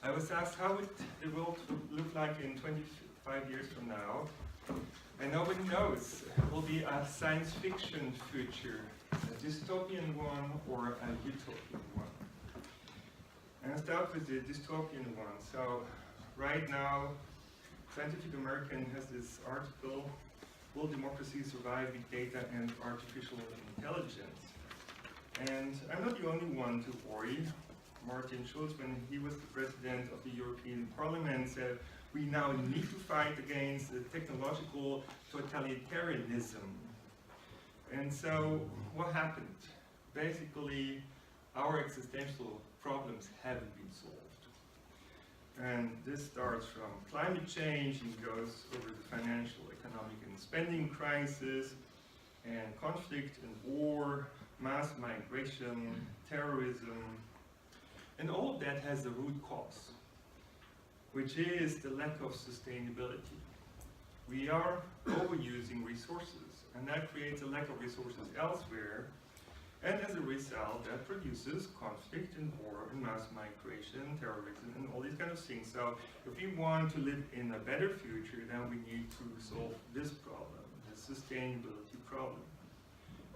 I was asked how would the world look like in 25 years from now, and nobody knows. It will be a science fiction future, a dystopian one or a utopian one. And I'll start with the dystopian one. So right now, Scientific American has this article, Will Democracy Survive Big Data and Artificial Intelligence? And I'm not the only one to worry. Martin Schulz, when he was the president of the European Parliament, said we now need to fight against the technological totalitarianism. And so what happened? Basically, our existential problems haven't been solved. And this starts from climate change and goes over the financial, economic, and spending crisis, and conflict and war, mass migration, terrorism, and all of that has a root cause, which is the lack of sustainability. We are overusing resources, and that creates a lack of resources elsewhere, and as a result, that produces conflict and war and mass migration, terrorism, and all these kind of things. So if we want to live in a better future, then we need to solve this problem, the sustainability problem.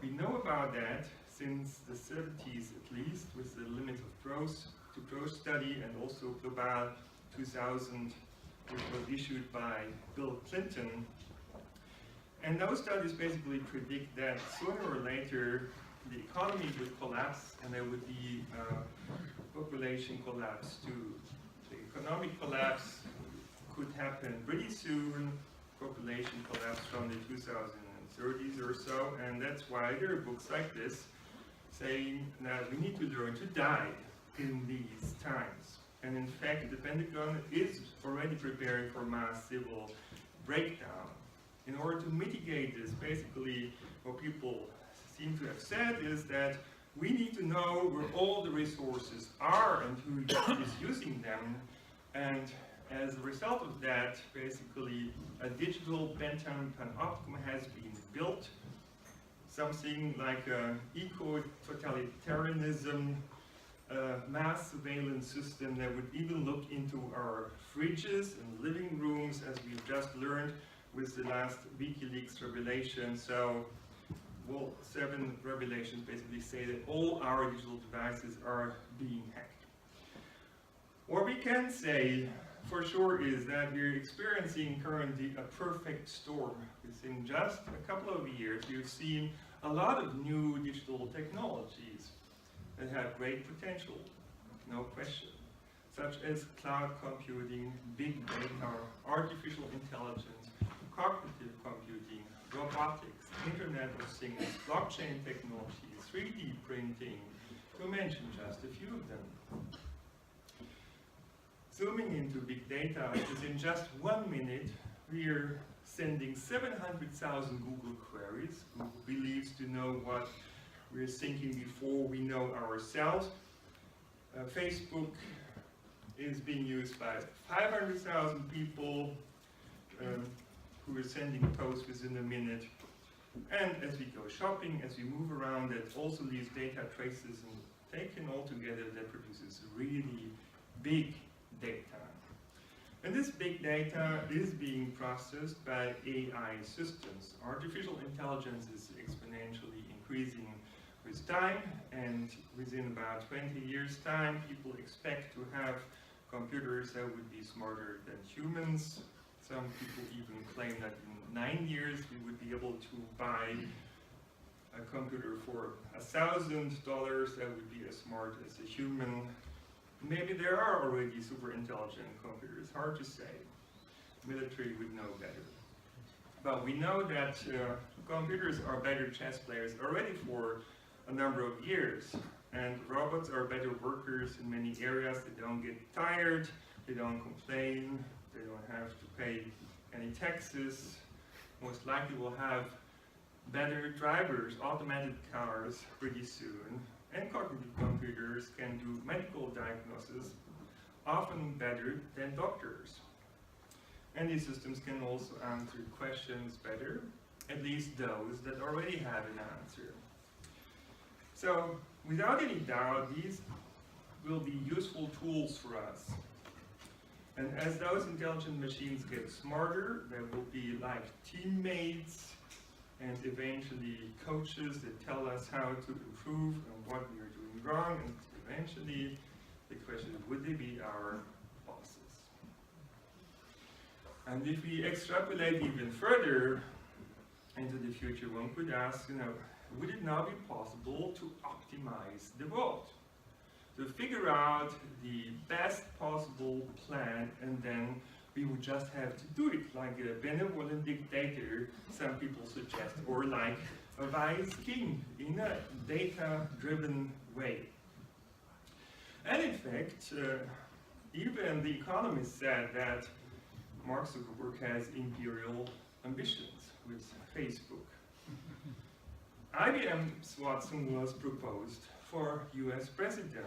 We know about that since the 70s at least, with the limit of growth to growth study, and also Global 2000, which was issued by Bill Clinton. And those studies basically predict that sooner or later the economy would collapse, and there would be population collapse too. The economic collapse could happen pretty soon, population collapse from the 2030s or so, and that's why there are books like this saying that we need to learn to die in these times. And in fact, the Pentagon is already preparing for mass civil breakdown. In order to mitigate this, basically what people seem to have said is that we need to know where all the resources are and who is using them, and as a result of that, basically a digital panopticon has been built, something like an eco-totalitarianism mass surveillance system that would even look into our fridges and living rooms, as we've just learned with the last WikiLeaks revelation. So, well, 7 revelations basically say that all our digital devices are being hacked. What we can say for sure is that we're experiencing currently a perfect storm. Within just a couple of years, we've seen a lot of new digital technologies that have great potential, no question, such as cloud computing, big data, artificial intelligence, cognitive computing, robotics, Internet of Things, blockchain technology, 3D printing, to mention just a few of them. Zooming into big data, within just 1 minute, we are sending 700,000 Google queries. Google believes to know what we're thinking before we know ourselves. Facebook is being used by 500,000 people who are sending posts within a minute. And as we go shopping, as we move around, that also leaves data traces, and taken all together, that produces really big data. And this big data is being processed by AI systems. Artificial intelligence is exponentially increasing with time, and within about 20 years' time, people expect to have computers that would be smarter than humans. Some people even claim that in 9 years we would be able to buy a computer for $1,000 that would be as smart as a human. Maybe there are already super intelligent computers, hard to say. Military would know better. But we know that computers are better chess players already for a number of years. And robots are better workers in many areas. They don't get tired, they don't complain, they don't have to pay any taxes. Most likely we'll have better drivers, automated cars pretty soon. And cognitive computers can do medical diagnosis often better than doctors. And these systems can also answer questions better, at least those that already have an answer. So, without any doubt, these will be useful tools for us. And as those intelligent machines get smarter, there will be like teammates and eventually coaches that tell us how to improve and what we are doing wrong, and eventually the question is, would they be our bosses? And if we extrapolate even further into the future, one could ask, would it now be possible to optimize the world? To figure out the best possible plan, and then we would just have to do it like a benevolent dictator, some people suggest, or like a wise king in a data-driven way. And in fact, even The Economist said that Mark Zuckerberg has imperial ambitions with Facebook. IBM's Watson was proposed for US president,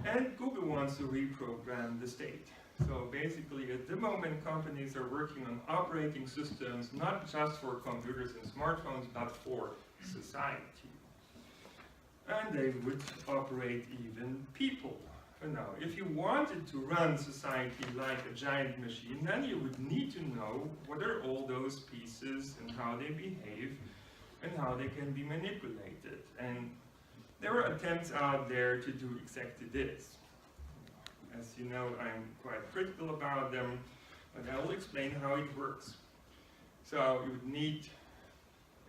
and Google wants to reprogram the state. So basically, at the moment, companies are working on operating systems, not just for computers and smartphones, but for society. And they would operate even people. Now, if you wanted to run society like a giant machine, then you would need to know what are all those pieces and how they behave and how they can be manipulated. And there are attempts out there to do exactly this. As you know, I'm quite critical about them, but I will explain how it works. So you would need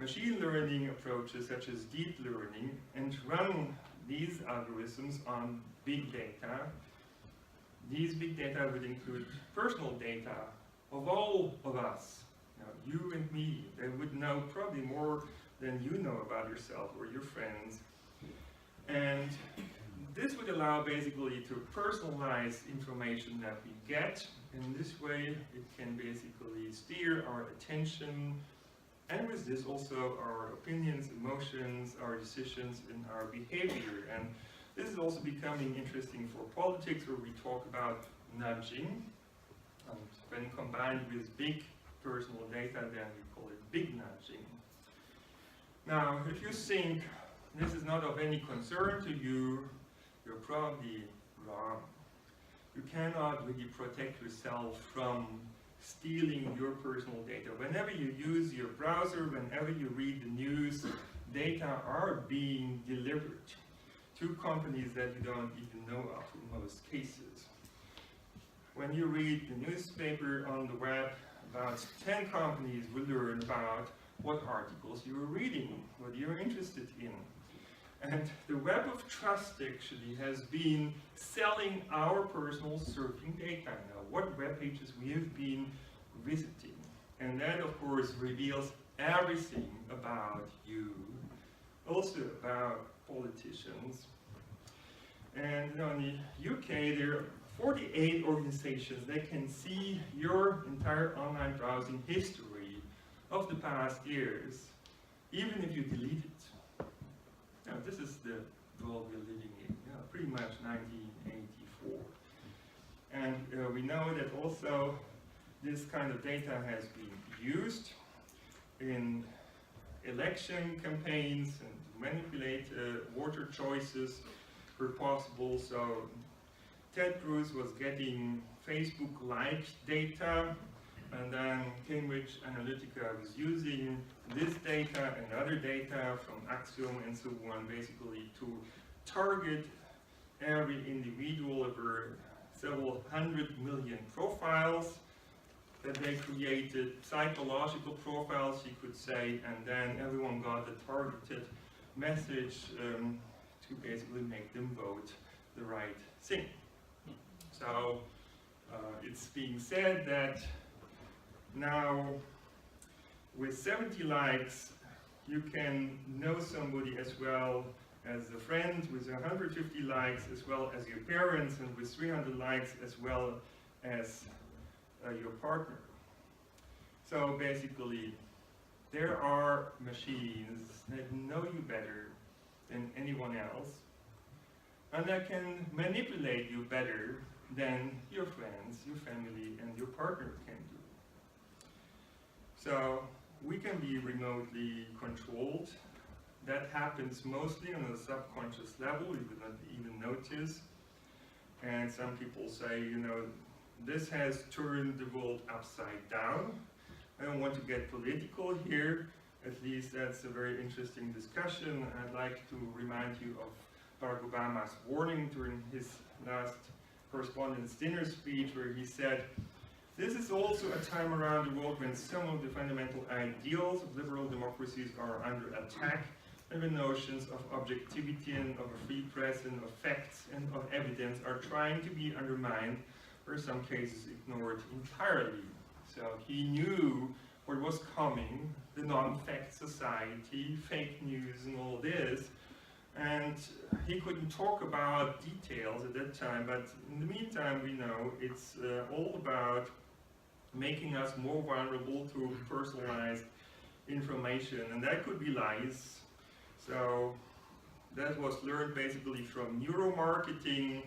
machine learning approaches such as deep learning and run these algorithms on big data. These big data would include personal data of all of us, you and me. They would know probably more than you know about yourself or your friends. And this would allow basically to personalize information that we get. In this way, it can basically steer our attention, and with this also our opinions, emotions, our decisions, and our behavior. And this is also becoming interesting for politics, where we talk about nudging. And when combined with big personal data, then we call it big nudging. Now, if you think this is not of any concern to you, you're probably wrong. You cannot really protect yourself from stealing your personal data. Whenever you use your browser, whenever you read the news, data are being delivered to companies that you don't even know of in most cases. When you read the newspaper on the web, about 10 companies will learn about what articles you are reading, what you're interested in. And the web of trust actually has been selling our personal surfing data now, what web pages we have been visiting. And that, of course, reveals everything about you, also about politicians. And in the UK, there are 48 organizations that can see your entire online browsing history of the past years, even if you delete it. Now, this is the world we're living in, pretty much 1984. And we know that also this kind of data has been used in election campaigns and to manipulate voter choices where possible. So Ted Cruz was getting Facebook-like data, and then Cambridge Analytica was using this data and other data from Axiom and so on, basically to target every individual. Over several 100 million profiles that they created, psychological profiles, you could say, and then everyone got a targeted message to basically make them vote the right thing. So it's being said that now with 70 likes, you can know somebody as well as a friend, with 150 likes as well as your parents, and with 300 likes as well as your partner. So basically, there are machines that know you better than anyone else, and that can manipulate you better than your friends, your family, and your partner can do. So we can be remotely controlled. That happens mostly on a subconscious level, you would not even notice. And some people say, this has turned the world upside down. I don't want to get political here, at least that's a very interesting discussion. I'd like to remind you of Barack Obama's warning during his last Correspondents' Dinner speech, where he said, "This is also a time around the world when some of the fundamental ideals of liberal democracies are under attack, and the notions of objectivity and of a free press and of facts and of evidence are trying to be undermined, or in some cases ignored entirely." So he knew what was coming, the non-fact society, fake news and all this, and he couldn't talk about details at that time, but in the meantime we know it's all about making us more vulnerable to personalized information, and that could be lies. So that was learned basically from neuromarketing,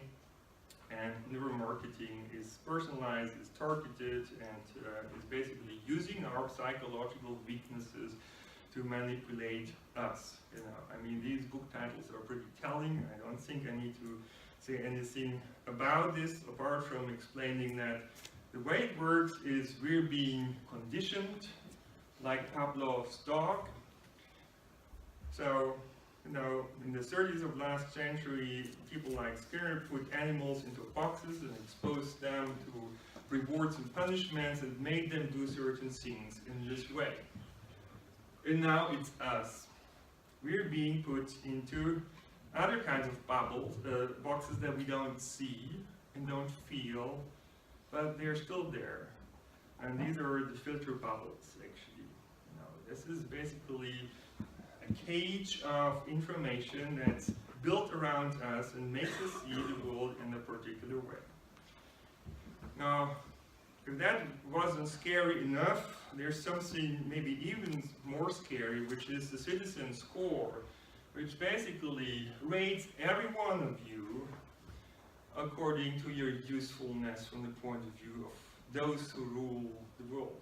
and neuromarketing is personalized, is targeted, and is basically using our psychological weaknesses to manipulate us. You know, I mean, these book titles are pretty telling. I don't think I need to say anything about this apart from explaining that the way it works is we're being conditioned like Pavlov's dog. So, you know, in the 30s of last century, people like Skinner put animals into boxes and exposed them to rewards and punishments and made them do certain things in this way. And now it's us. We're being put into other kinds of bubbles, boxes that we don't see and don't feel, but they're still there. And these are the filter bubbles, actually. You know, this is basically a cage of information that's built around us and makes us see the world in a particular way. Now, if that wasn't scary enough, there's something maybe even more scary, which is the citizen score, which basically rates every one of you according to your usefulness from the point of view of those who rule the world.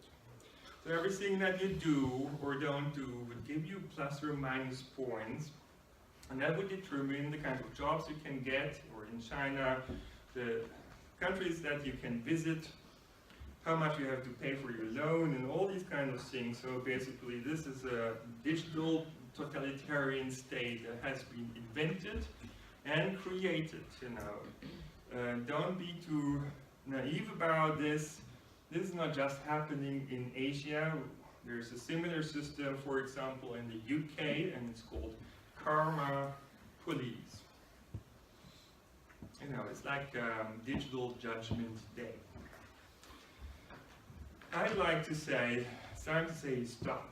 So everything that you do or don't do would give you plus or minus points, and that would determine the kind of jobs you can get, or in China, the countries that you can visit, how much you have to pay for your loan, and all these kind of things. So basically this is a digital totalitarian state that has been invented and created, you know. Don't be too naive about this. This is not just happening in Asia. There's a similar system, for example, in the UK, and it's called Karma Police. You know, it's like digital judgment day. I'd like to say, it's time to say stop.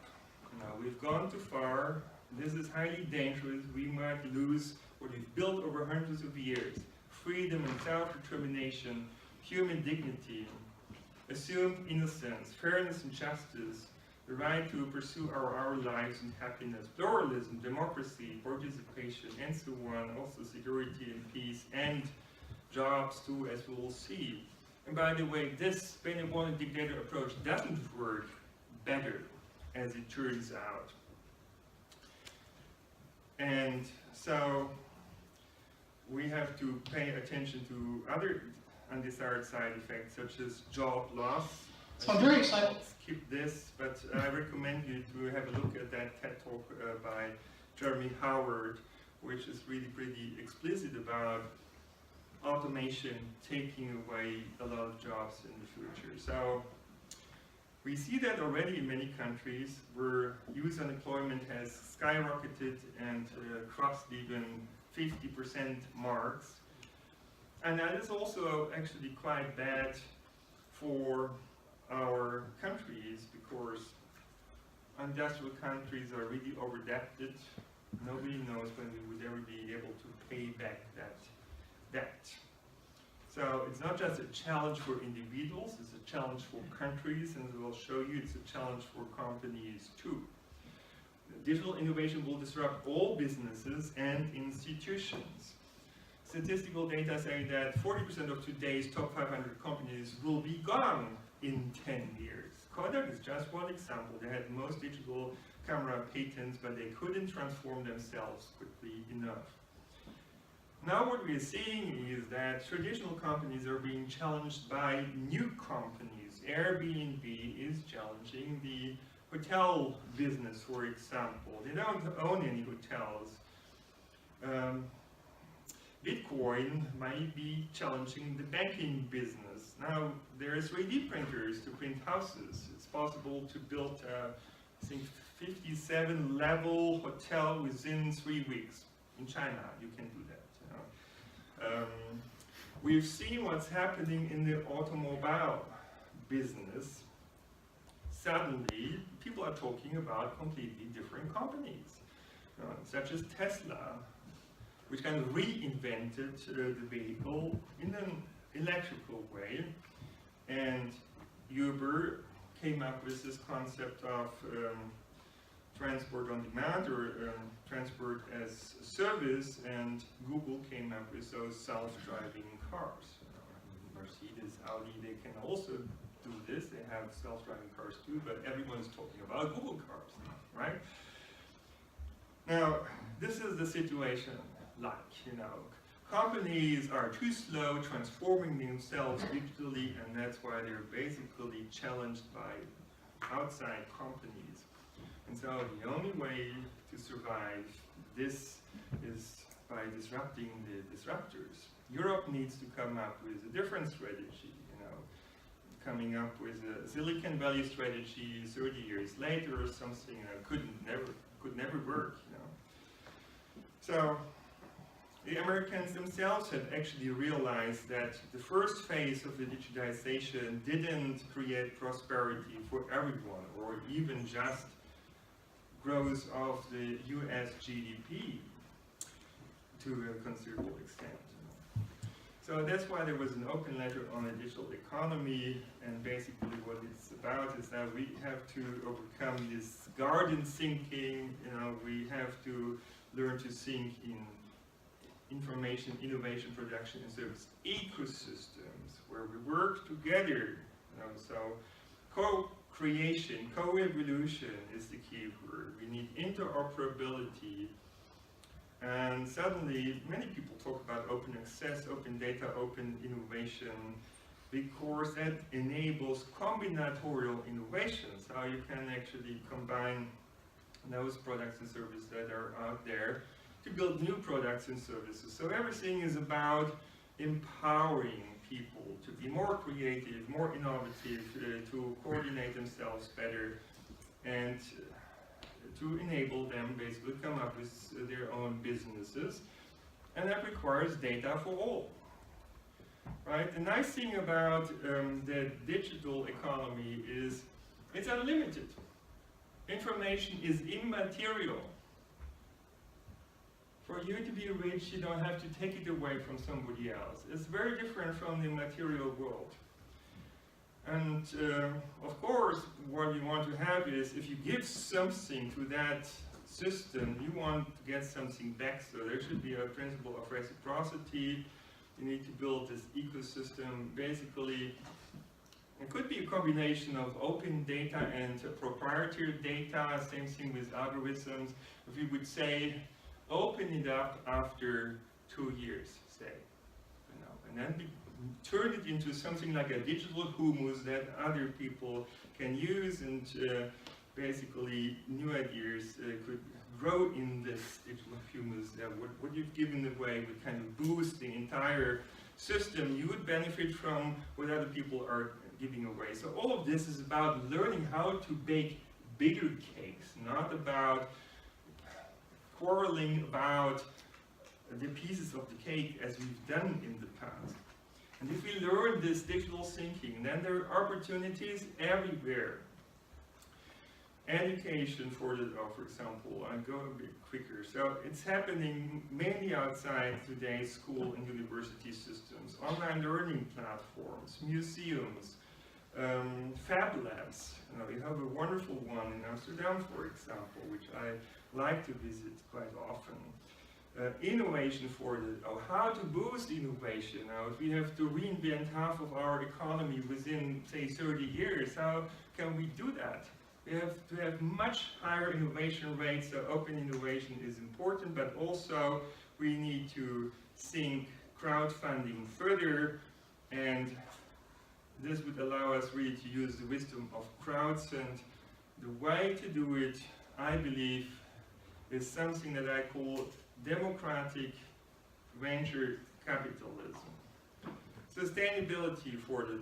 You know, we've gone too far. This is highly dangerous. We might lose what we've built over hundreds of years. Freedom and self-determination, human dignity, assumed innocence, fairness and justice, the right to pursue our lives and happiness, pluralism, democracy, participation, and so on, also security and peace, and jobs too, as we will see. And by the way, this benevolent dictator approach doesn't work better, as it turns out. And so we have to pay attention to other undesired side effects, such as job loss. So I'm very excited. Skip this, but I recommend you to have a look at that TED Talk by Jeremy Howard, which is really pretty explicit about automation taking away a lot of jobs in the future. So we see that already in many countries where youth unemployment has skyrocketed and crossed even 50% marks. And that is also actually quite bad for our countries, because industrial countries are really over-indebted. Nobody knows when we would ever be able to pay back that debt. So it's not just a challenge for individuals, it's a challenge for countries, and as I'll show you, it's a challenge for companies too. Digital innovation will disrupt all businesses and institutions. Statistical data say that 40% of today's top 500 companies will be gone in 10 years. Kodak is just one example. They had most digital camera patents, but they couldn't transform themselves quickly enough. Now what we're seeing is that traditional companies are being challenged by new companies. Airbnb is challenging the hotel business, for example. They don't own any hotels. Bitcoin might be challenging the banking business. Now, there are 3D printers to print houses. It's possible to build, I think, 57-level hotel within 3 weeks. In China, you can do that. We've seen what's happening in the automobile business. Suddenly, people are talking about completely different companies, such as Tesla, which kind of reinvented the vehicle in an electrical way, and Uber came up with this concept of transport on demand, or transport as a service, and Google came up with those self-driving cars. Mercedes, Audi, they can also do this. They have self-driving cars too, but everyone's talking about Google cars now, right? Now, this is the situation like, companies are too slow transforming themselves digitally, and that's why they're basically challenged by outside companies. And so the only way to survive this is by disrupting the disruptors. Europe needs to come up with a different strategy, coming up with a Silicon Valley strategy 30 years later or something could never work, So the Americans themselves have actually realized that the first phase of the digitization didn't create prosperity for everyone, or even just growth of the US GDP to a considerable extent. So that's why there was an open letter on the digital economy, and basically what it's about is that we have to overcome this garden thinking, we have to learn to think in information, innovation, production, and service ecosystems where we work together. So co-creation, co-evolution is the key word. We need interoperability. And suddenly, many people talk about open access, open data, open innovation, because that enables combinatorial innovation. So you can actually combine those products and services that are out there to build new products and services. So everything is about empowering people to be more creative, more innovative, to coordinate themselves better, and to enable them basically come up with their own businesses. And that requires data for all. Right? The nice thing about the digital economy is it's unlimited. Information is immaterial. For you to be rich, you don't have to take it away from somebody else. It's very different from the material world. And of course, what you want to have is, if you give something to that system, you want to get something back. So there should be a principle of reciprocity. You need to build this ecosystem. Basically, it could be a combination of open data and proprietary data. Same thing with algorithms. If we would say, open it up after 2 years, say, and then turn it into something like a digital humus that other people can use, and basically new ideas could grow in this digital humus. What you've given away would kind of boost the entire system. You would benefit from what other people are giving away. So all of this is about learning how to bake bigger cakes, not about quarreling about the pieces of the cake as we've done in the past. And if we learn this digital thinking, then there are opportunities everywhere. Education for example, I'll go a bit quicker. So it's happening mainly outside today's school and university systems. Online learning platforms, museums, fab labs. We have a wonderful one in Amsterdam, for example, which I like to visit quite often. Innovation for how to boost innovation. Now, if we have to reinvent half of our economy within, say, 30 years, how can we do that? We have to have much higher innovation rates, so open innovation is important, but also we need to think crowdfunding further, and this would allow us really to use the wisdom of crowds. And the way to do it, I believe, is something that I call democratic venture capitalism. Sustainability 4.0.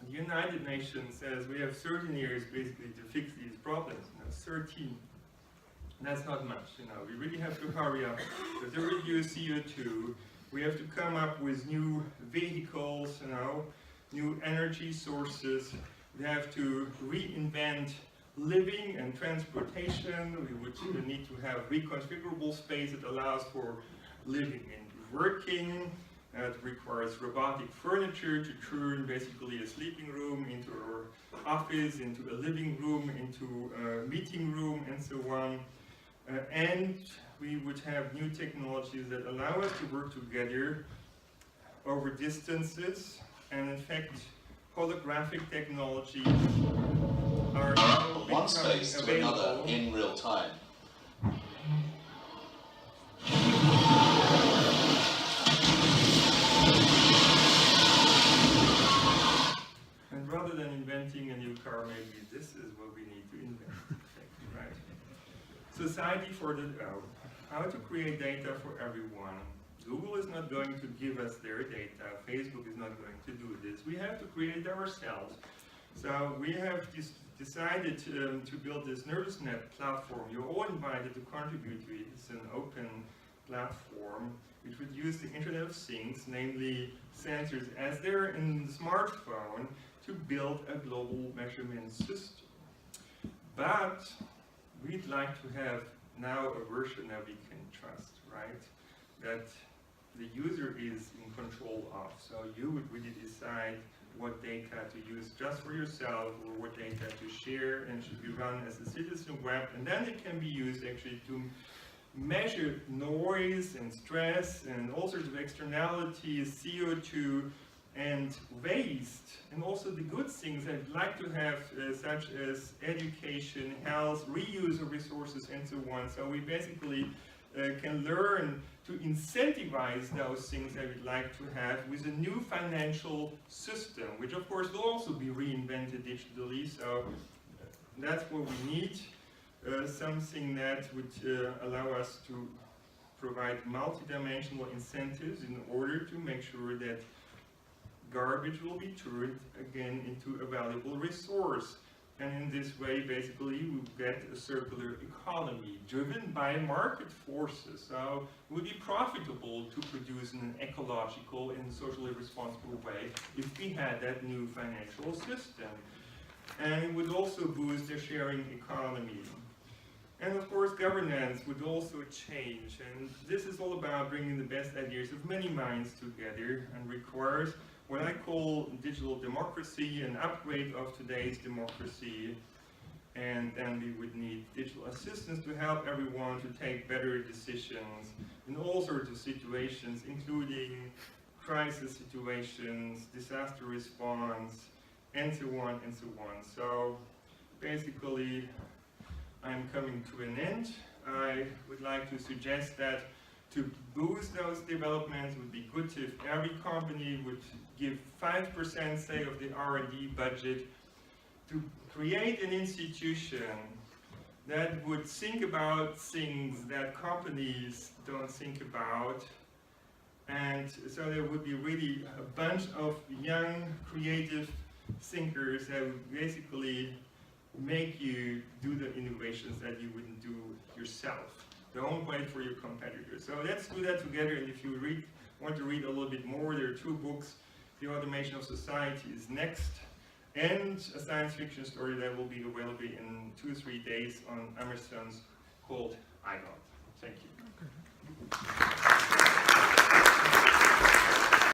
The United Nations says we have 13 years basically to fix these problems. 13. That's not much. We really have to hurry up to reduce CO2. We have to come up with new vehicles, new energy sources. We have to reinvent living and transportation. We would need to have reconfigurable space that allows for living and working. It requires robotic furniture to turn basically a sleeping room into an office, into a living room, into a meeting room, and so on. And we would have new technologies that allow us to work together over distances. And in fact, holographic technologies are now one space to available. another in real time. And rather than inventing a new car, maybe this is what we need to invent, right? Society 4.0, how to create data for everyone. Google is not going to give us their data. Facebook is not going to do this. We have to create it ourselves. So we have decided to build this NervusNet platform. You're all invited to contribute to it. It's an open platform which would use the Internet of Things, namely sensors as they're in the smartphone, to build a global measurement system. But we'd like to have now a version that we can trust, right? That the user is in control of. So you would really decide what data to use just for yourself, or what data to share, and should be run as a citizen web. And then it can be used actually to measure noise and stress and all sorts of externalities, CO2 and waste, and also the good things I'd like to have, such as education, health, reuse of resources, and so on. So we basically can learn to incentivize those things that we'd like to have with a new financial system, which of course will also be reinvented digitally. So that's what we need, something that would allow us to provide multidimensional incentives in order to make sure that garbage will be turned again into a valuable resource. And in this way, basically, we get a circular economy driven by market forces. So it would be profitable to produce in an ecological and socially responsible way if we had that new financial system. And it would also boost the sharing economy. And of course, governance would also change. And this is all about bringing the best ideas of many minds together, and requires what I call digital democracy, an upgrade of today's democracy. And then we would need digital assistance to help everyone to take better decisions in all sorts of situations, including crisis situations, disaster response, and so on and so on. So basically, I'm coming to an end. I would like to suggest that to boost those developments would be good if every company would give 5%, say, of the R&D budget to create an institution that would think about things that companies don't think about. And so there would be really a bunch of young, creative thinkers that would basically make you do the innovations that you wouldn't do yourself. Don't wait for your competitors. So let's do that together. And if you want to read a little bit more, there are 2 books. The Automation of Society is next, and a science fiction story that will be available in 2 or 3 days on Amidst called I Got. Thank you.